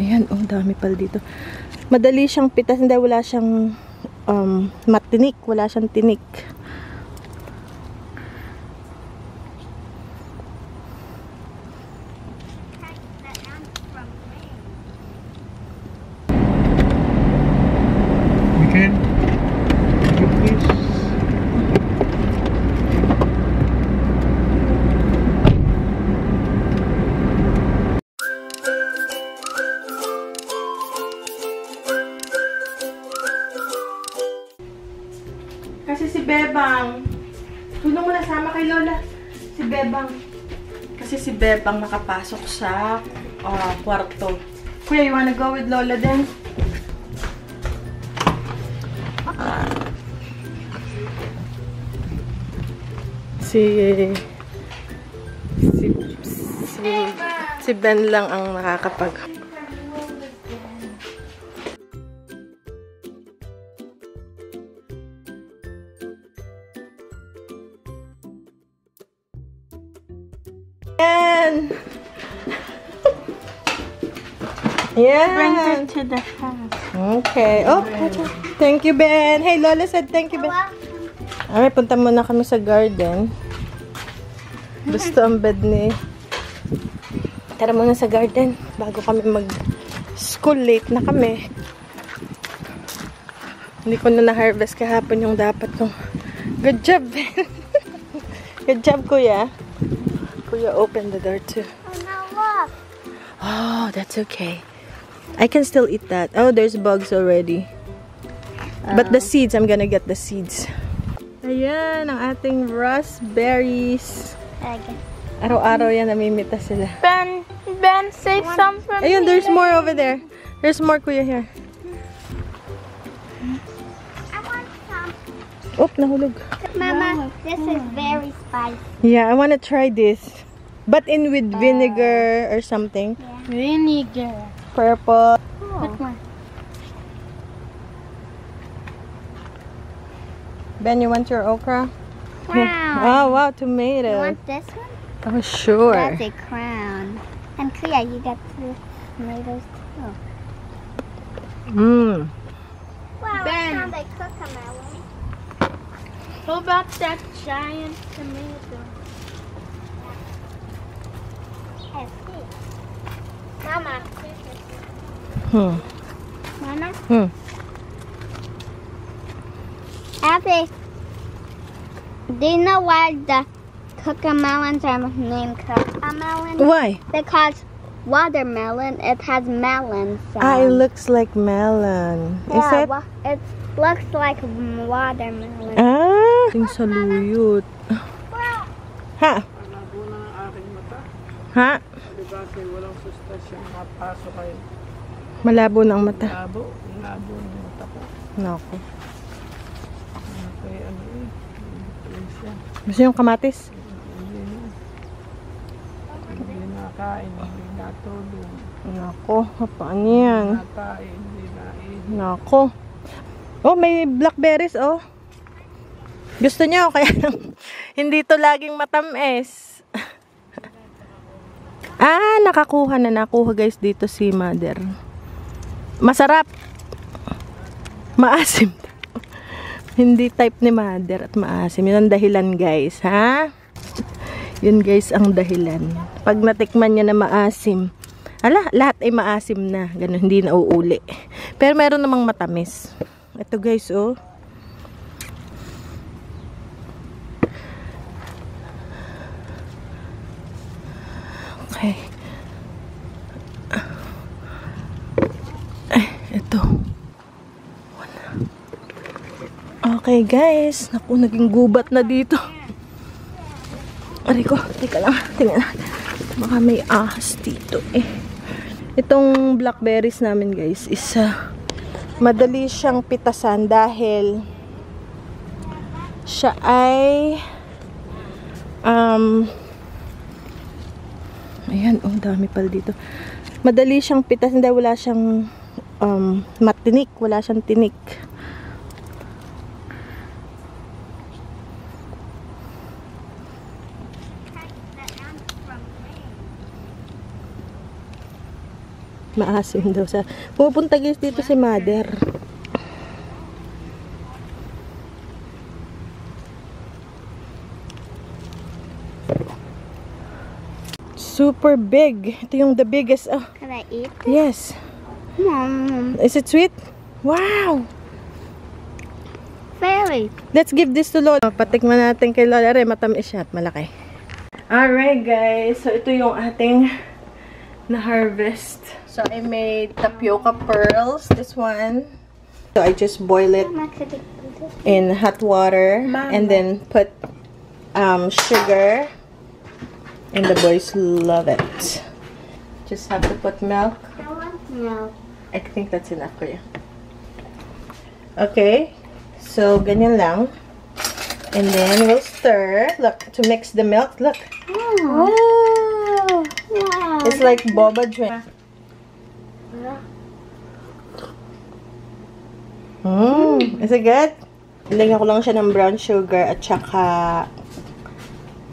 Ayan, oh, dami pala dito. Madali siyang pitas, hindi wala siyang matinik, wala siyang tinik. Weekend? Please. Kasi si Bebang, tulong mo na sama kay Lola. Si Bebang, kasi si Bebang nakapasok sa kwarto. Kuya, you wanna go with Lola then? Si Ben lang ang nakakapag. Yan! Yan! Bring her to the house. Okay. Oh, thank you, Ben. Hey, Lola said thank you, Ben. Alright, punta muna kami sa garden. Gusto ang bed ni... Tara muna sa garden bago kami mag-school. Late na kami. Hindi ko na na-harvest kahapon yung dapat kong... Good job, Ben. Good job, Kuya. Kuya, open the door too. Oh, now look. Oh, that's okay. I can still eat that. Oh, there's bugs already. But the seeds, I'm gonna get the seeds. Ayan, ang ating raspberries. Araw-araw yan, namimita sila. Ben, save some for me. Ayun, there's more over there. There's more, Kuya, here. I want some. Oop, nahulog. Mama, this is very spicy. Yeah, I wanna try this. But in with vinegar or something. Yeah. Vinegar. Purple. Which one? Ben, you want your okra? Crown. Oh, wow, You tomato. want this one? Oh, sure. That's a crown. And Kuya, you got the tomatoes too. Mmm. Wow, Ben. I found a coconut. How about that giant tomato? I see. Mama. Hmm. Mama? Hmm. Abby, do you know why the cocomelons are named cocomelon? Why? Because watermelon, it has melon sound. Ah, it looks like melon. Is Yeah, it? it looks like watermelon. Ah! Ting saluyot. Ha? Malabo na ang aking mata. Ha? Diba kasi walang sustansya mapasok kayo. Malabo na ang mata. Labo ng mata ko. Naku. Kaya ano eh. Siya. Gusto yung kamatis? Hindi nakain, hindi natulog. Naku, paano yan? Nakain, hindi nain. Naku. Oh, may blackberries, oh. Gusto nyo, kaya hindi to laging matamis. Ah, nakuha guys dito si Mother. Masarap. Maasim. Hindi type ni Mother at maasim. Yun ang dahilan, guys, ha? Yun, guys, ang dahilan. Pag natikman niya na maasim, lahat ay maasim na. Ganun, hindi na uuli. Pero meron namang matamis. Ito, guys, oh. Okay. Ito. Okay, guys. Naku, naging gubat na dito. Aray ko, teka lang. Tingnan natin. Baka may ahas dito eh. Itong blackberries namin, guys, is madali siyang pitasan dahil siya ay ayan, oh, dami pala dito. Madali siyang pitas, hindi wala siyang matinik, wala siyang tinik. Maasim daw sa... Pupunta guys dito si Mother. Super big. Ito yung the biggest. Oh. Can I eat? Yes. Is it sweet? Wow! Very. Let's give this to Lola. Patikman natin kay Lola. Matamis siya at malaki. Alright guys. So ito yung ating na-harvest. So I made tapioca pearls. This one. So I just boil it in hot water. And then put sugar. And the boys love it. Just have to put milk. I want milk. I think that's enough for you. Okay. So, ganyan lang. And then, we'll stir. Look, to mix the milk. Look. Oh. Wow. It's like boba drink. Is it good? Lagyan ko lang siya ng brown sugar at saka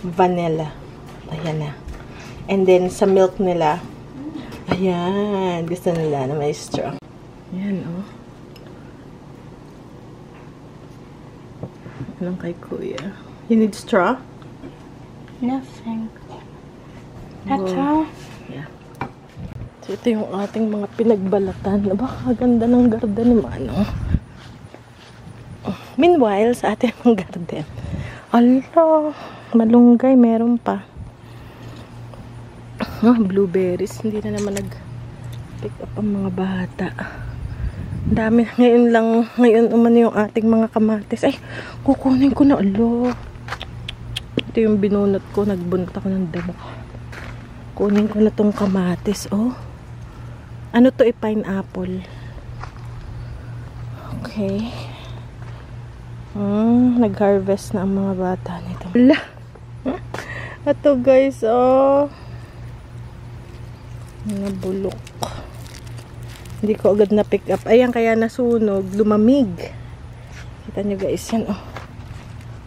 vanilla. Ayan na. And then, sa milk nila, ayan. Gusto nila na may straw. Ayan, oh. Lang kay Kuya. You need straw? Nothing. That's all? Yeah. So, ito yung ating mga pinagbalatan. Napakaganda ng garden ni Manong. Meanwhile, sa ating mga garden, ala, malunggay, meron pa. Blueberries. Hindi na naman nag-pick up ang mga bata. Dami. Ngayon umano yung ating mga kamatis. Ay, kukunin ko na. Alo. Ito yung binunot ko. Nagbunot ako ng damo. Kunin ko na tong kamatis. Oh. Ano to? Pineapple. Okay. Nag-harvest na ang mga bata nito. Ala. Ito guys. Oh. Nabulok. Hindi ko agad na-pick up. Ayan, kaya nasunog. Lumamig. Kita nyo guys, yan oh.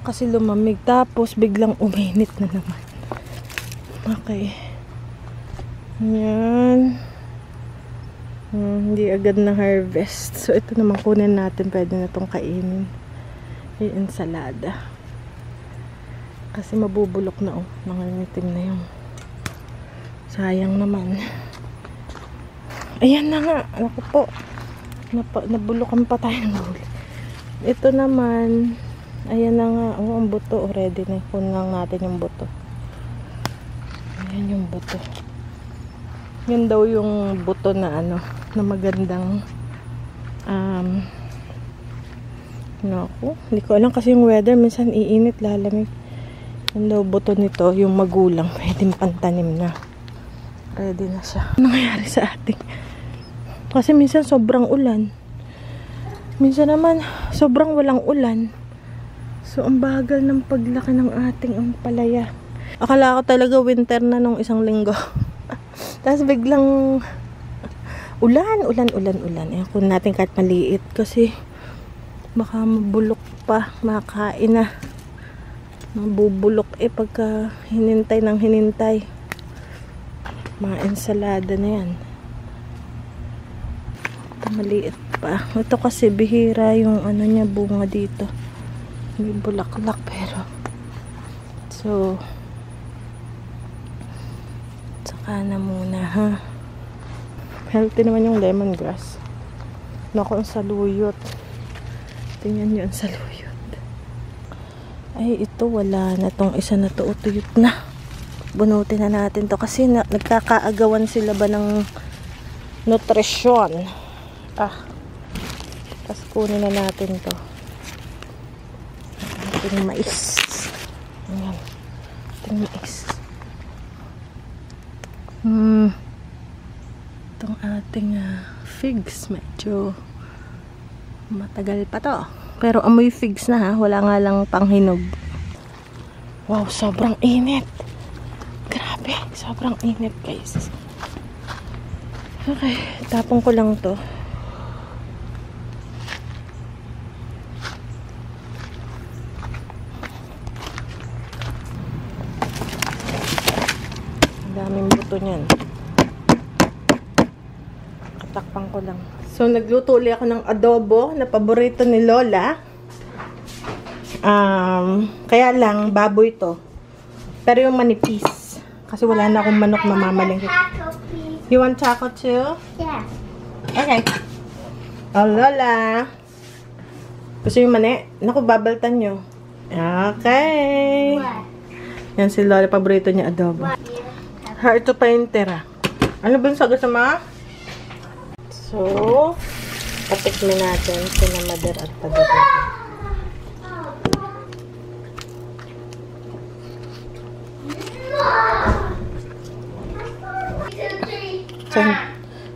Kasi lumamig. Tapos, biglang uminit na naman. Okay. Ayan. Hindi agad na harvest. So, ito naman kunin natin. Pwede na itong kainin. Yung ensalada. Kasi mabubulok na oh. Nangangitim na yung sayang naman. Ayan na nga. Ako po. Nabulukan pa tayo ng huli. Ito naman. Ayan na nga. Oh, ang buto. Ready na. Kunin lang natin yung buto. Ayan yung buto. Yan daw yung buto na ano. Na magandang naku. Hindi ko alam kasi yung weather. Minsan iinit, lalamig. Yan daw buto nito. Yung magulang. Pwedeng pantanim na. Ready na siya. Ano nangyayari sa ating? Kasi minsan sobrang ulan. Minsan naman sobrang walang ulan. So, ang bagal ng paglaki ng ating ampalaya. Akala ko talaga winter na nung isang linggo. Tapos biglang ulan. Ayan, kunin natin kahit maliit. Kasi baka mabulok pa. Makain na. Mabubulok pagka hinintay ng hinintay. Mga ensalada na yan. Ito maliit pa. Ito kasi bihira yung ano niya bunga dito. May bulaklak pero so saka na muna ha. Healthy naman yung lemongrass. Naku, ang saluyot. Tingnan nyo ang saluyot. Ay, ito wala na tong isa na to. Utuyot na. Bunutin na natin to kasi nagkakaagawan sila ba ng nutrisyon. Tapos kunin na natin to. Ating mais. Ayan. Ating mais. Itong ating figs. Medyo matagal pa to. Pero amoy figs na ha. Wala nga lang panghinog. Wow, sobrang init. Grabe. Sobrang init guys. Okay. Tapong ko lang to. Daming buto niyan. Takpan ko lang. So, nagluto ulit ako ng adobo na paborito ni Lola. Kaya lang, baboy to. Pero yung manipis. Kasi wala na akong manok na mamalingkit. Taco, please. You want taco too? Yeah. Okay. Oh, Lola. Gusto yung mani? Naku, babaltan nyo. Okay. What? Yan si Lola, paborito niya adobo. Ha, ito pa yung tira. Ano ba yung sagot sama? So, patikmin natin sina Mother at Padre.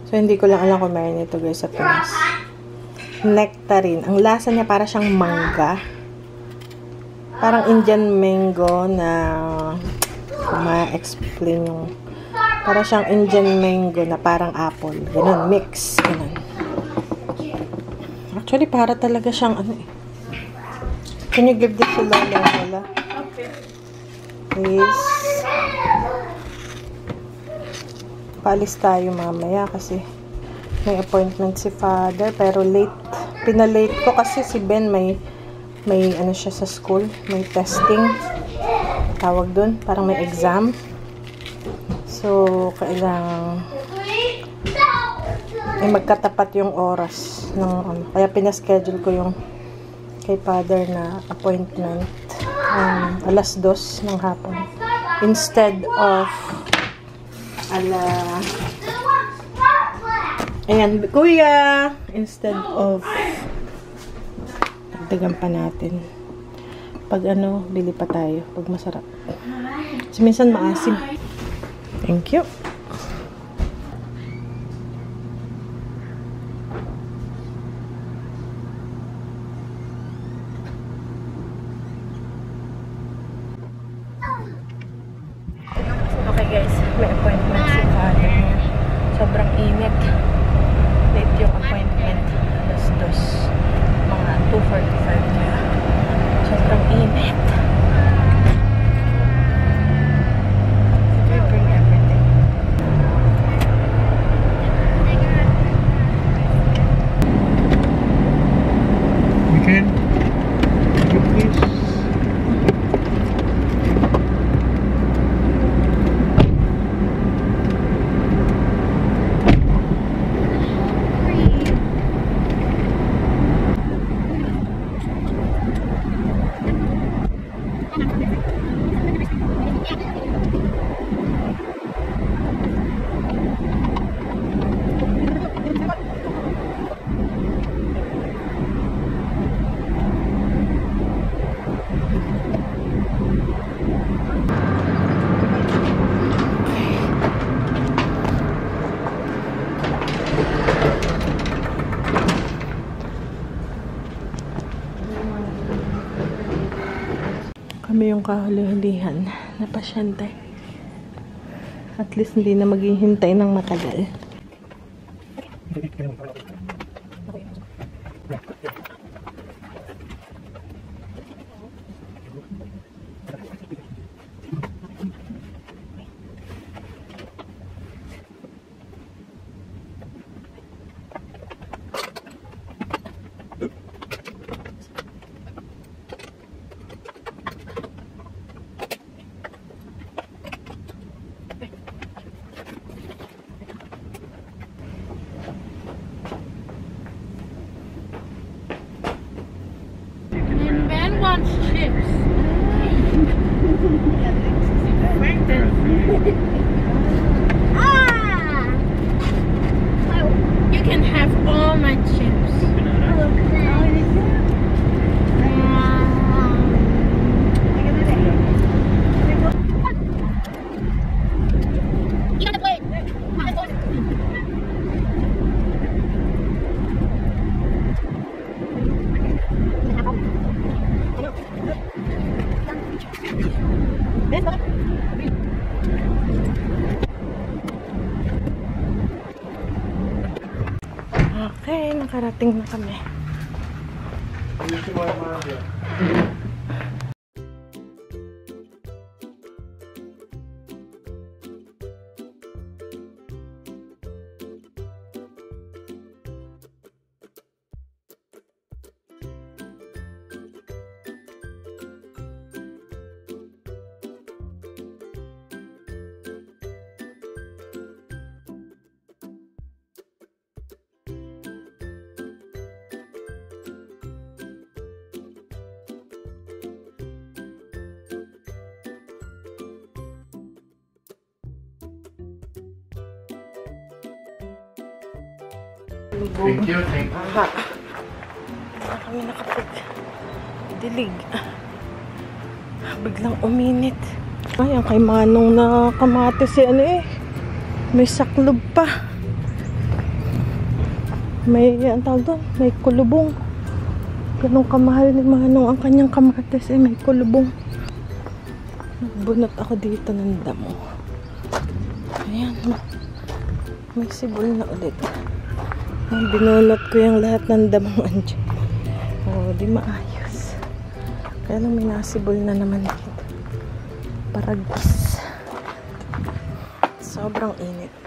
So, hindi ko lang alam kung mayroon ito guys sa Pinas. Nectarine. Ang lasa niya para siyang mangga. Parang Indian mango na kung ma-explain yung para siyang Indian mango na parang apple. Ganun, mix. Ganun. Actually, para talaga siyang ano eh. Can you give this to Lola? Lola? Okay. Please. Paalis tayo mamaya kasi may appointment si Father pero late. Pinalate ko kasi si Ben may ano siya sa school, may testing. Tawag dun, parang may exam. So, kailangan ay magkatapat yung oras ng ano. Kaya pinaschedule ko yung kay Father na appointment 2:00 ng hapon instead of ayan, kuya, instead of dagdagan pa natin pag ano, bili pa tayo pag masarap kasi minsan maasim. Thank you. Okay guys, may appointment si Father. Sobrang init. Late yung appointment. 2:00. Mga 2:45 na. Sobrang init. Did we bring everything? We can. You please. Kami yung kahuli-hulihan na pasyente. At least hindi na maghihintay ng matagal. And Ben wants chips. Ah! You can have all my chips. Okay, nakarating na kami. Salubong. Thank you, thank you. Aha. Wala kami nakapag-dilig. Biglang uminit. Ay, ang kay Manong na kamatis ano eh. May saklob pa. May, ang tawag doon, may kulubong. Ganun kamahal ni Manong ang kanyang kamatis eh, may kulubong. Nagbunot ako dito ng damo. Ayan, may sibol na ulit. Binunot ko yung lahat ng damong andyan. Oh, di maayos. Kaya lang may nasibol na naman dito. Paragis. Sobrang init.